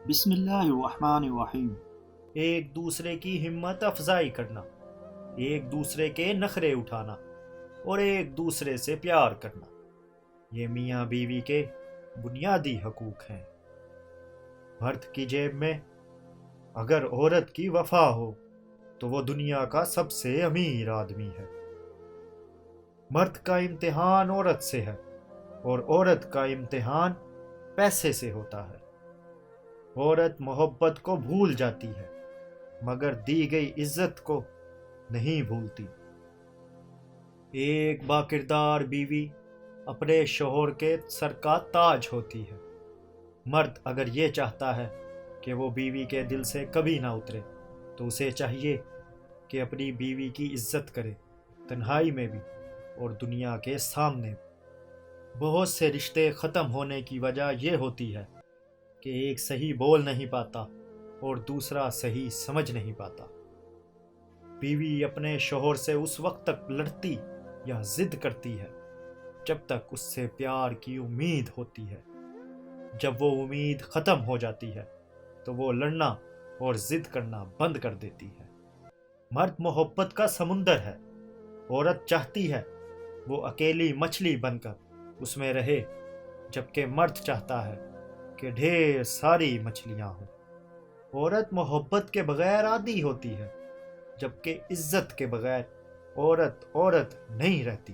بسم اللہ الرحمن الرحیم۔ ایک دوسرے کی ہمت افزائی کرنا، ایک دوسرے کے نخرے اٹھانا اور ایک دوسرے سے پیار کرنا، یہ میاں بیوی کے بنیادی حقوق ہیں۔ مرد کی جیب میں اگر عورت کی وفا ہو تو وہ دنیا کا سب سے امیر آدمی ہے۔ مرد کا امتحان عورت سے ہے اور عورت کا امتحان پیسے سے ہوتا ہے۔ عورت محبت کو بھول جاتی ہے مگر دی گئی عزت کو نہیں بھولتی۔ ایک باکردار بیوی اپنے شوہر کے سر کا تاج ہوتی ہے۔ مرد اگر یہ چاہتا ہے کہ وہ بیوی کے دل سے کبھی نہ اترے تو اسے چاہیے کہ اپنی بیوی کی عزت کرے، تنہائی میں بھی اور دنیا کے سامنے بھی۔ بہت سے رشتے ختم ہونے کی وجہ یہ ہوتی ہے کہ ایک صحیح بول نہیں پاتا اور دوسرا صحیح سمجھ نہیں پاتا۔ بیوی اپنے شوہر سے اس وقت تک لڑتی یا ضد کرتی ہے جب تک اس سے پیار کی امید ہوتی ہے۔ جب وہ امید ختم ہو جاتی ہے تو وہ لڑنا اور ضد کرنا بند کر دیتی ہے۔ مرد محبت کا سمندر ہے، عورت چاہتی ہے وہ اکیلی مچھلی بن کر اس میں رہے، جبکہ مرد چاہتا ہے کہ ڈھیر ساری مچھلیاں ہوں۔ عورت محبت کے بغیر عادی ہوتی ہے، جبکہ عزت کے بغیر عورت عورت نہیں رہتی۔